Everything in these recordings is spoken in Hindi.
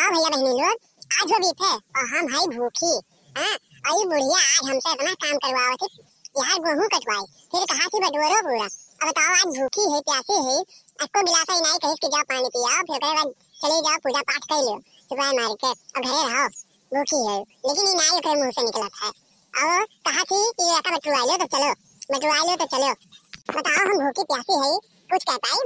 बताओ भैया बहनी लोग, आज वो भी थे और हम भाई भूखी। हाँ, और ये बुढ़िया आज हमसे इतना काम करवाओ थी यार, गेहूं कटवाई, फिर कहा थी बटोरो पूरा। अब बताओ आज भूखी है प्यासी है, आपको गिलासा ही नहीं कहीं कि जाओ पानी पियाओ, फिर उसके बाद चले जाओ पूजा पाठ कर लो सुबह मार के और घरे रहो भूखी है। लेकिन ये नहीं के मुंह से निकला था और कहा थी कि आका बटुआ लो तो चलो, बटुआ लो तो चलो। बताओ हम भूखी प्यासी है, कुछ कह पाई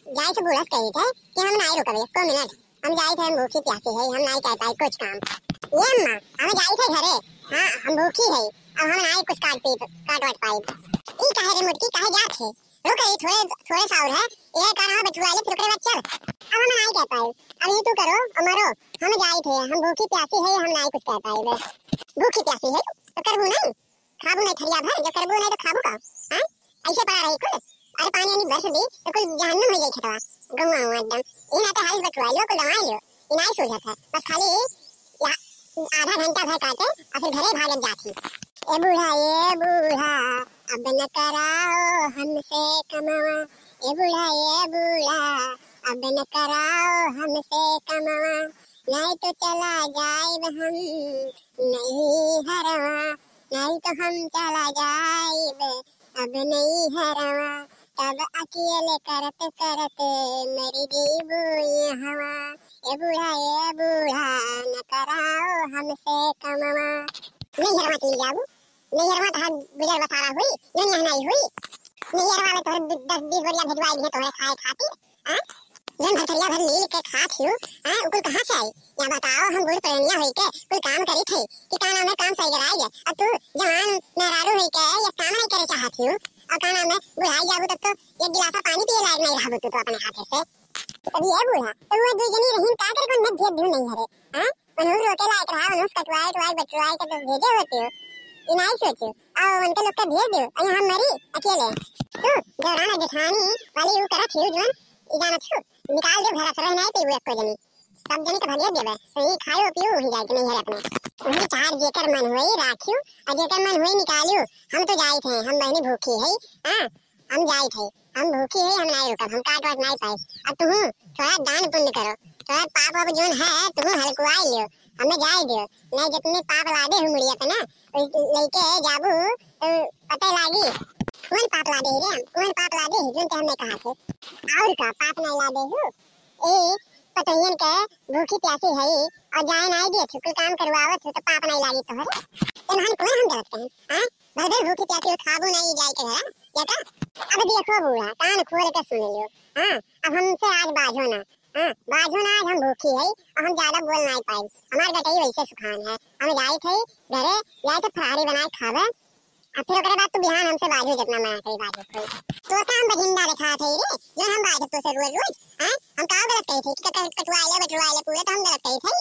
जाए से बुढ़स कही थे कि हम नहीं रुकवे को मिनट, हम जाए थे, हम भूखी प्यासी है, हम नहीं कह पाई कुछ काम। ये अम्मा हम जाए थे घरे, हाँ हम भूखी है और हम नहीं कुछ काट वाट पाई। ई काहे रे मुटकी काहे जात है, रुक ई थोड़े थोड़े साउर है, ये कहां बटुआ ले फिर ओकरे बाद चल। अब हम नहीं कह पाई, अब ये तू करो अमरो, हम जाए थे, हम भूखी प्यासी है, हम नहीं कुछ कह पाई बे। भूखी प्यासी है तो करबू नहीं, खाबू नहीं थरिया भर, जब करबू नहीं तो खाबू का। हां ऐसे पड़ा रही कुल, अरे पानी नहीं बरस दी तो कुल जहन्नम हो जाई खतवा गंगा एकदम। ई ना तो हाल बटुआ लो को दवाई लो, ई नहीं सूझत है, बस खाली आधा घंटा भर काटे और फिर घरे भागत जाती। ए बूढ़ा अब न कराओ हमसे कमावा, ए बूढ़ा अब न कराओ हमसे कमावा, नहीं तो चला जाए हम नहीं हरवा, नहीं तो हम चला जाए अब नहीं हरवा, तब अकेले करत करत मरी जीबू ये हवा। ए बूढ़ा न कराओ हमसे कमावा। नहीं हरवा चली जाबू, नहीं हरवा तो गुजर बसारा हुई, नहीं नहीं हुई, नहीं हरवा में तोहर 10-20 बोरिया भेजवाई भी तोहरे खाए खातिर। हां जन भरथरिया भर लील के खात हियो, हां कुल कहां से आई या बताओ। हम बूढ़ परनिया होई के कुल काम करी थे कि काना में काम सही कराई है, अब तू जवान मेहरारू होई के ये काम नहीं करे चाहत हियो और काना में बुढ़ाई जाबू तब तो एक गिलासा पानी पिए लायक नहीं रहबू तू तो अपने हाथ से। तभी है बूढ़ा तो वो दो जनी रहीन का करे को भेज दूं नहीं हरे। हां मनोज रोके लायक रहा, मनोज कटवाए बटवाए के तो भेजे होते हो, इनाई सोचो और उनके लोग का भेज दो और हम मरी अकेले। तू जवान जेठानी वाली वो करत हियो जवन इजाना छु निकाल दे घर से रह नहीं पीबू एको जनी, सब जनी के भगे देबे तो ये खायो पियो ही जाए नहीं है अपने। वही चार जेकर मन होई राखियो और जेकर मन होई निकालियो। हम तो जाई थे, हम बहनी भूखी है। हां हम जाई थे, हम भूखी है, हम नहीं रुकब, हम काट वाट नहीं पाए। अब तू थोड़ा दान पुण्य करो, थोड़ा पाप वाप जोन है तू हलकुआई लियो, हमें जाए दियो, नहीं जितने पाप लादे हूं मुड़िया पे ना लेके जाबू तो पता लागी कौन पाप लादे रे, कौन पाप लादे जोन ते हमने कहा थे और का पाप नहीं लादे हूं। ए पतोयन के भूखी प्यासी है और जाए नहीं दिए थे, कुल काम करवावत तो पाप नहीं लागी तोहरे। ए मान कौन हम गलत कहें? हां भर भूखी प्यासी खाबू नहीं जाए के घर या का। अब देखो बूढ़ा कान खोल के सुन लियो। हां अब हमसे आज बाजो ना, हां बाजो ना, आज हम भूखी है और हम ज्यादा बोल नहीं पाई, हमार गटई वैसे सुखान है। हम जाई थे घरे जाए तो फरारी बनाए खावे और फिर ओकरे बाद तू बिहान हमसे बाजू जितना मैं कई बाजू कोई तो का हम बजिंदा दिखा थे रे जो हम बाजू तो से रोज रोज। हां हम का गलत कही थे कि कटवाए ले पूरे तो हम गलत कही थे।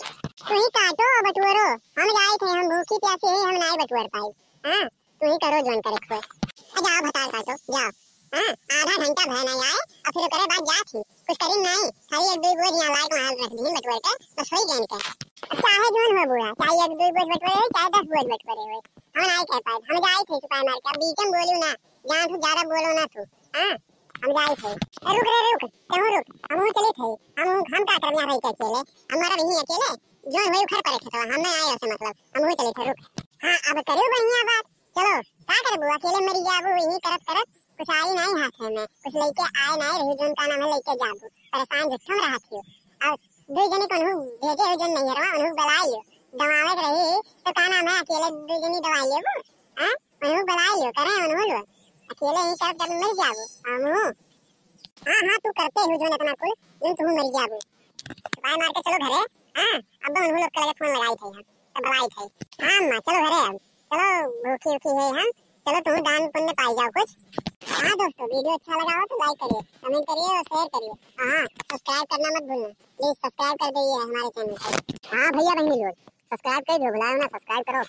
तू ही काटो बटुरो, हम जाए थे, हम भूखी प्यासी है, हम नहीं बटुर पाई। हां तू ही करो जोन करे खोए जाओ भतार काटो जाओ। हां आधा घंटा भर नहीं आए और फिर ओकरे बाद जा थी कुछ करी नहीं, खाली एक दो बोझ यहां लायक माल रख दी बटुर के बस वही गेन के। चाहे जोन हो बूढ़ा, चाहे एक दो बोझ बटुरे हो चाहे 10 बोझ बटुरे हो, हम नहीं कह पाए। हम जाए थे सुपाय मार के, बीच में बोलियो ना, जहां तू ज्यादा बोलो ना तू। हां हम जाए थे, रुक रे रुक क्यों रुक, हम चले थे, हम का करना रही के अकेले, हमारा नहीं अकेले जोन वही उखड़ पड़े थे तो हम नहीं आए से मतलब हम चले थे रुक। हां अब करियो बढ़िया बात, चलो का करबू अकेले मरी जाबू यही करत करत कुछ आई नहीं हाथ में, कुछ लेके आए नहीं रही जोन का नाम है लेके जाबू, परेशान जिठम रहा थी और दो जने को भेजे हो जोन नहीं हरवा उन्हें बुलाइयो दवावे रही तो का नाम है अकेले दो जनी दवाई लेबू। हां उन्हें बुलाइयो करे उन्हें लो अकेले ही कर जब मर जाबू हम। हां तू करते हो जोन इतना कुल जोन तू मर जाबू पाए मार के चलो घरे। हां अब उन्हें लोग के फोन लगाई थे हम तब बुलाई थे। हां मां चलो घरे अब चलो भूखी उखी है हम, चलो तुम दान पुण्य पाई जाओ कुछ। हाँ दोस्तों वीडियो अच्छा लगा हो तो लाइक करिए, कमेंट करिए और शेयर करिए। हाँ सब्सक्राइब करना मत भूलना, प्लीज सब्सक्राइब कर दीजिए हमारे चैनल को। हाँ भैया बहनी लोग सब्सक्राइब कर दो, बुलाओ ना सब्सक्राइब करो।